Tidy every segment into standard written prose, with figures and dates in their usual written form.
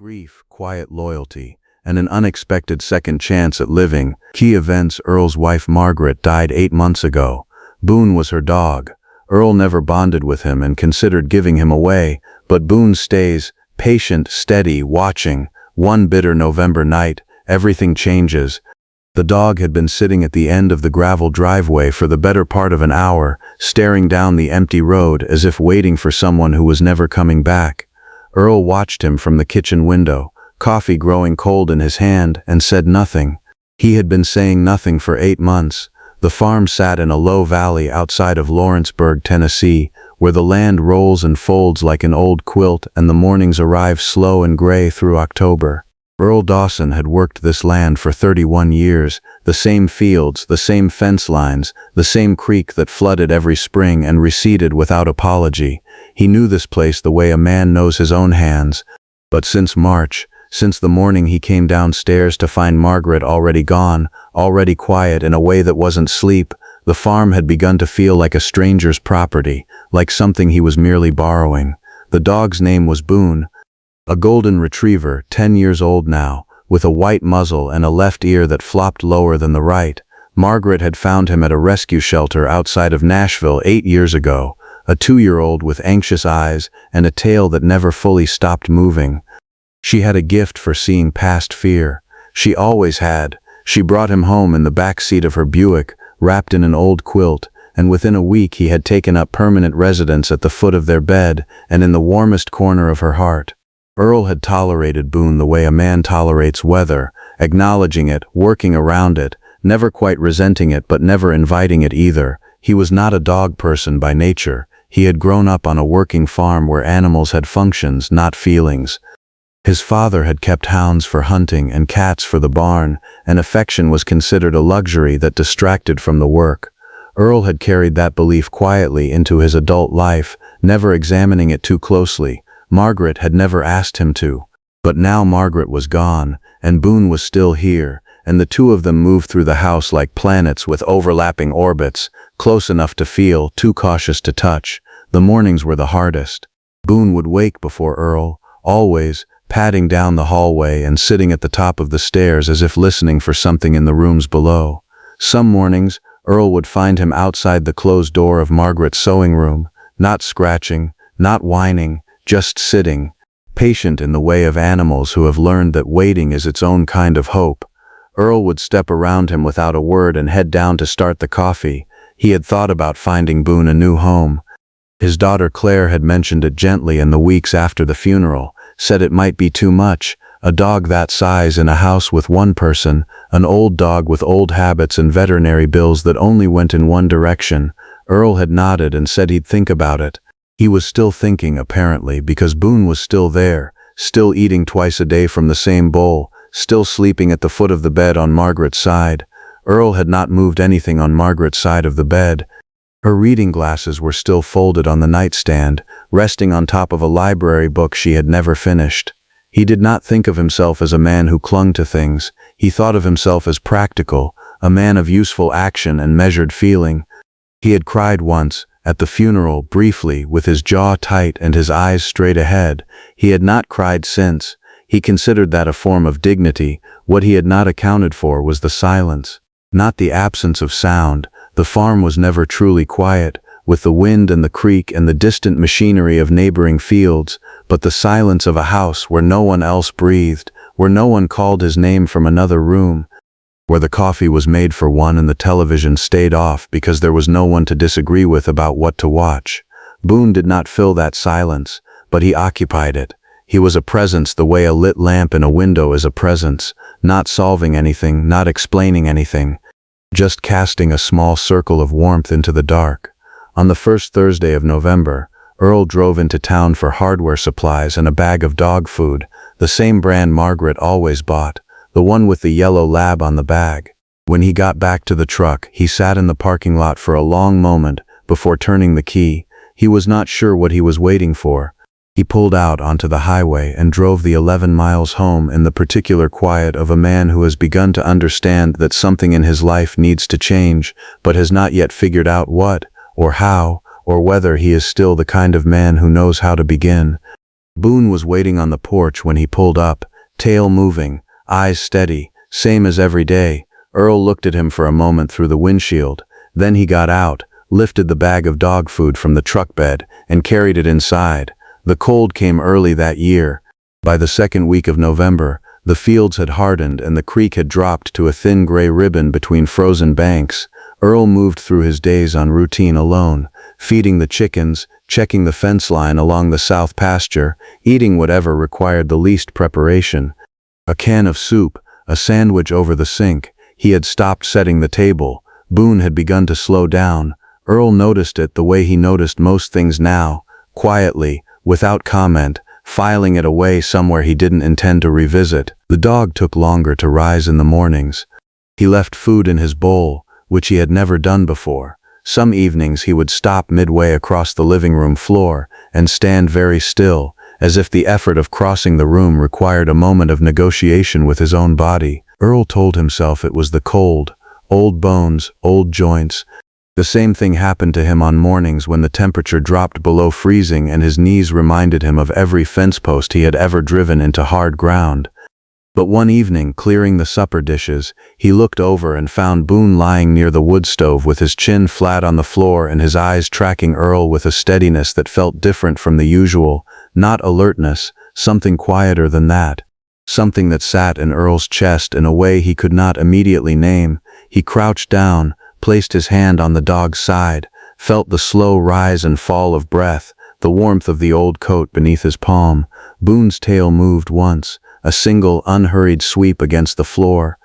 Grief, quiet loyalty, and an unexpected second chance at living. Key events: Earl's wife Margaret died 8 months ago. Boone was her dog. Earl never bonded with him and considered giving him away, but Boone stays, patient, steady, watching. One bitter November night, everything changes. The dog had been sitting at the end of the gravel driveway for the better part of an hour, staring down the empty road as if waiting for someone who was never coming back. Earl watched him from the kitchen window, coffee growing cold in his hand, and said nothing. He had been saying nothing for 8 months. The farm sat in a low valley outside of Lawrenceburg, Tennessee, where the land rolls and folds like an old quilt and the mornings arrive slow and gray through October. Earl Dawson had worked this land for 31 years, the same fields, the same fence lines, the same creek that flooded every spring and receded without apology. He knew this place the way a man knows his own hands. But since March, since the morning he came downstairs to find Margaret already gone, already quiet in a way that wasn't sleep, the farm had begun to feel like a stranger's property, like something he was merely borrowing. The dog's name was Boone. A golden retriever, 10 years old now, with a white muzzle and a left ear that flopped lower than the right. Margaret had found him at a rescue shelter outside of Nashville 8 years ago, a 2-year-old with anxious eyes and a tail that never fully stopped moving. She had a gift for seeing past fear. She always had. She brought him home in the back seat of her Buick, wrapped in an old quilt, and within a week he had taken up permanent residence at the foot of their bed and in the warmest corner of her heart. Earl had tolerated Boone the way a man tolerates weather, acknowledging it, working around it, never quite resenting it but never inviting it either. He was not a dog person by nature. He had grown up on a working farm where animals had functions, not feelings. His father had kept hounds for hunting and cats for the barn, and affection was considered a luxury that distracted from the work. Earl had carried that belief quietly into his adult life, never examining it too closely. Margaret had never asked him to. But now Margaret was gone, and Boone was still here, and the two of them moved through the house like planets with overlapping orbits, close enough to feel, too cautious to touch. The mornings were the hardest. Boone would wake before Earl, always, padding down the hallway and sitting at the top of the stairs as if listening for something in the rooms below. Some mornings, Earl would find him outside the closed door of Margaret's sewing room, not scratching, not whining, just sitting, patient in the way of animals who have learned that waiting is its own kind of hope. Earl would step around him without a word and head down to start the coffee. He had thought about finding Boone a new home. His daughter Claire had mentioned it gently in the weeks after the funeral, said it might be too much, a dog that size in a house with one person, an old dog with old habits and veterinary bills that only went in one direction. Earl had nodded and said he'd think about it. He was still thinking, apparently, because Boone was still there, still eating twice a day from the same bowl, still sleeping at the foot of the bed on Margaret's side. Earl had not moved anything on Margaret's side of the bed. Her reading glasses were still folded on the nightstand, resting on top of a library book she had never finished. He did not think of himself as a man who clung to things. He thought of himself as practical, a man of useful action and measured feeling. He had cried once, at the funeral, briefly, with his jaw tight and his eyes straight ahead. He had not cried since. He considered that a form of dignity. What he had not accounted for was the silence, not the absence of sound. The farm was never truly quiet, with the wind and the creek and the distant machinery of neighboring fields, but the silence of a house where no one else breathed, where no one called his name from another room, where the coffee was made for one and the television stayed off because there was no one to disagree with about what to watch. Boone did not fill that silence, but he occupied it. He was a presence the way a lit lamp in a window is a presence, not solving anything, not explaining anything, just casting a small circle of warmth into the dark. On the first Thursday of November, Earl drove into town for hardware supplies and a bag of dog food, the same brand Margaret always bought, the one with the yellow lab on the bag. When he got back to the truck, he sat in the parking lot for a long moment before turning the key. He was not sure what he was waiting for. He pulled out onto the highway and drove the 11 miles home in the particular quiet of a man who has begun to understand that something in his life needs to change, but has not yet figured out what, or how, or whether he is still the kind of man who knows how to begin. Boone was waiting on the porch when he pulled up, tail moving, eyes steady, same as every day. Earl looked at him for a moment through the windshield. Then he got out, lifted the bag of dog food from the truck bed, and carried it inside. The cold came early that year. By the second week of November, the fields had hardened and the creek had dropped to a thin gray ribbon between frozen banks. Earl moved through his days on routine alone, feeding the chickens, checking the fence line along the south pasture, eating whatever required the least preparation. A can of soup, a sandwich over the sink. He had stopped setting the table. Boone had begun to slow down. Earl noticed it the way he noticed most things now, quietly, without comment, filing it away somewhere he didn't intend to revisit. The dog took longer to rise in the mornings. He left food in his bowl, which he had never done before. Some evenings he would stop midway across the living room floor and stand very still, as if the effort of crossing the room required a moment of negotiation with his own body. Earl told himself it was the cold, old bones, old joints. The same thing happened to him on mornings when the temperature dropped below freezing and his knees reminded him of every fence post he had ever driven into hard ground. But one evening, clearing the supper dishes, he looked over and found Boone lying near the wood stove with his chin flat on the floor and his eyes tracking Earl with a steadiness that felt different from the usual, not alertness, something quieter than that. Something that sat in Earl's chest in a way he could not immediately name. He crouched down, placed his hand on the dog's side, felt the slow rise and fall of breath, the warmth of the old coat beneath his palm. Boone's tail moved once, a single, unhurried sweep against the floor.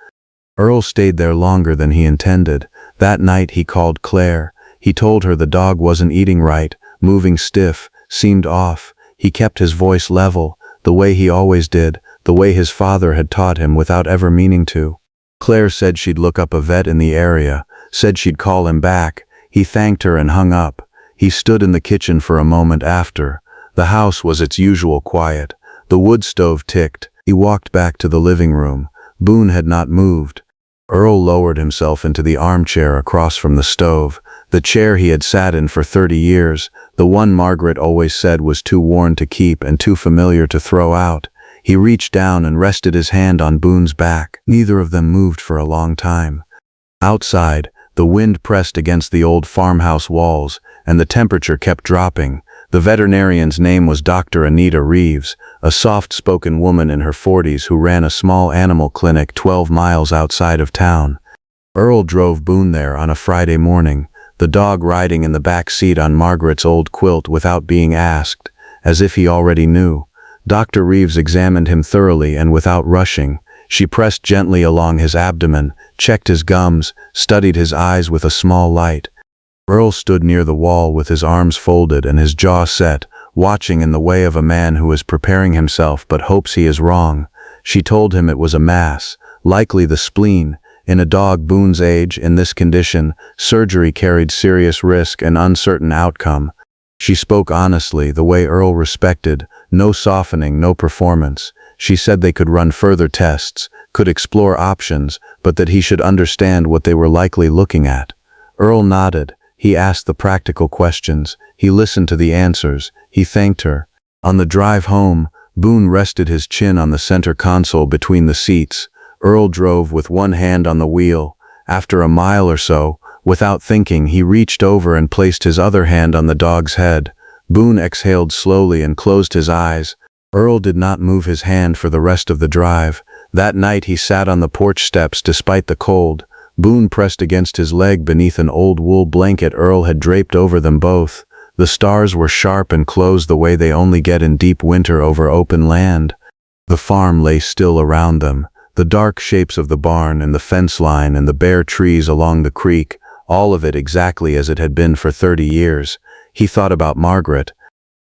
Earl stayed there longer than he intended. That night he called Claire. He told her the dog wasn't eating right, moving stiff, seemed off. He kept his voice level, the way he always did, the way his father had taught him without ever meaning to. Claire said she'd look up a vet in the area, said she'd call him back. He thanked her and hung up. He stood in the kitchen for a moment after. The house was its usual quiet. The wood stove ticked. He walked back to the living room. Boone had not moved. Earl lowered himself into the armchair across from the stove, the chair he had sat in for 30 years, the one Margaret always said was too worn to keep and too familiar to throw out. He reached down and rested his hand on Boone's back. Neither of them moved for a long time. Outside, the wind pressed against the old farmhouse walls, and the temperature kept dropping. The veterinarian's name was Dr. Anita Reeves, a soft-spoken woman in her 40s who ran a small animal clinic 12 miles outside of town. Earl drove Boone there on a Friday morning, the dog riding in the back seat on Margaret's old quilt without being asked, as if he already knew. Dr. Reeves examined him thoroughly and without rushing. She pressed gently along his abdomen, checked his gums, studied his eyes with a small light. Earl stood near the wall with his arms folded and his jaw set, watching in the way of a man who is preparing himself but hopes he is wrong. She told him it was a mass, likely the spleen. In a dog Boone's age, in this condition, surgery carried serious risk and uncertain outcome. She spoke honestly, the way Earl respected, no softening, no performance. She said they could run further tests, could explore options, but that he should understand what they were likely looking at. Earl nodded. He asked the practical questions. He listened to the answers. He thanked her. On the drive home, Boone rested his chin on the center console between the seats. Earl drove with one hand on the wheel. After a mile or so, without thinking, he reached over and placed his other hand on the dog's head. Boone exhaled slowly and closed his eyes. Earl did not move his hand for the rest of the drive. That night he sat on the porch steps despite the cold. Boone pressed against his leg beneath an old wool blanket Earl had draped over them both. The stars were sharp and closed the way they only get in deep winter over open land. The farm lay still around them. The dark shapes of the barn and the fence line and the bare trees along the creek, all of it exactly as it had been for 30 years. He thought about Margaret,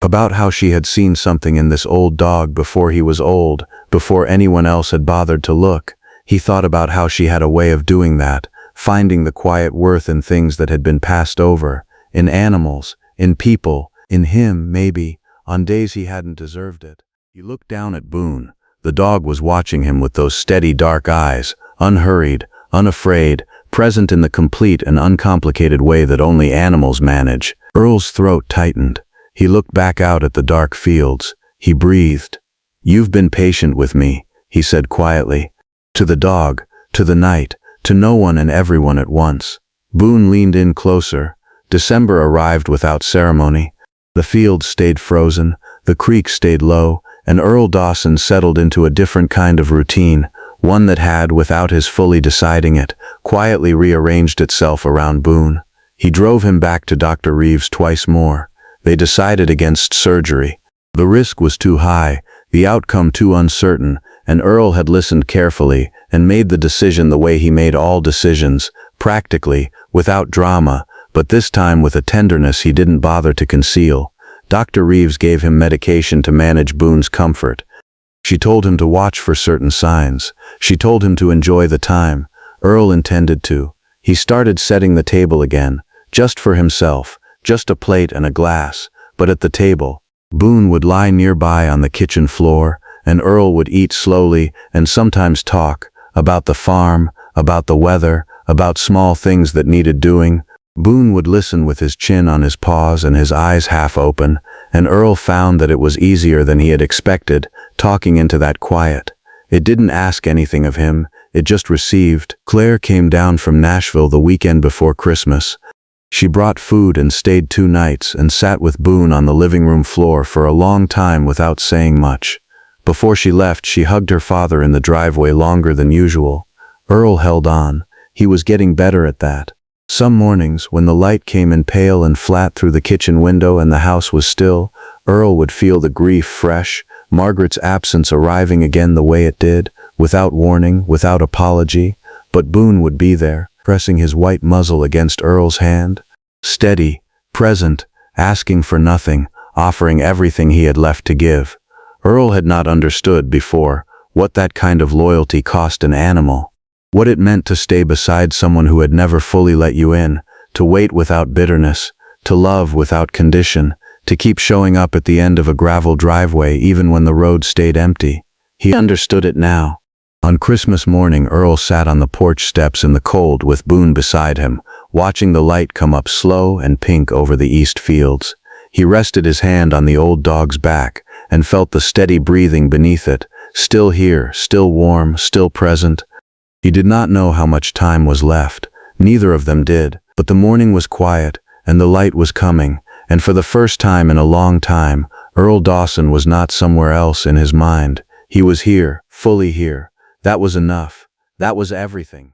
about how she had seen something in this old dog before he was old, before anyone else had bothered to look. He thought about how she had a way of doing that, finding the quiet worth in things that had been passed over, in animals, in people, in him, maybe, on days he hadn't deserved it. He looked down at Boone. The dog was watching him with those steady dark eyes, unhurried, unafraid, present in the complete and uncomplicated way that only animals manage. Earl's throat tightened. He looked back out at the dark fields. he breathed. "You've been patient with me," he said quietly. To the dog, to the night, to no one and everyone at once. Boone leaned in closer. December arrived without ceremony. The fields stayed frozen, the creek stayed low, and Earl Dawson settled into a different kind of routine, one that had, without his fully deciding it, quietly rearranged itself around Boone. He drove him back to Dr. Reeves twice more. They decided against surgery. The risk was too high, the outcome too uncertain, and Earl had listened carefully and made the decision the way he made all decisions, practically, without drama, but this time with a tenderness he didn't bother to conceal. Dr. Reeves gave him medication to manage Boone's comfort. She told him to watch for certain signs. She told him to enjoy the time. Earl intended to. He started setting the table again, just for himself, just a plate and a glass, but at the table. Boone would lie nearby on the kitchen floor, and Earl would eat slowly and sometimes talk about the farm, about the weather, about small things that needed doing. Boone would listen with his chin on his paws and his eyes half open, and Earl found that it was easier than he had expected, talking into that quiet. It didn't ask anything of him, it just received. Claire came down from Nashville the weekend before Christmas. She brought food and stayed 2 nights and sat with Boone on the living room floor for a long time without saying much. Before she left, she hugged her father in the driveway longer than usual. Earl held on. He was getting better at that. Some mornings, when the light came in pale and flat through the kitchen window and the house was still, Earl would feel the grief fresh, Margaret's absence arriving again the way it did, without warning, without apology, but Boone would be there, pressing his white muzzle against Earl's hand, steady, present, asking for nothing, offering everything he had left to give. Earl had not understood before what that kind of loyalty cost an animal. What it meant to stay beside someone who had never fully let you in, to wait without bitterness, to love without condition, to keep showing up at the end of a gravel driveway even when the road stayed empty. He understood it now. On Christmas morning, Earl sat on the porch steps in the cold with Boone beside him, watching the light come up slow and pink over the east fields. He rested his hand on the old dog's back and felt the steady breathing beneath it, still here, still warm, still present. He did not know how much time was left. Neither of them did, but the morning was quiet, and the light was coming, and for the first time in a long time, Earl Dawson was not somewhere else in his mind. He was here, fully here. That was enough. That was everything.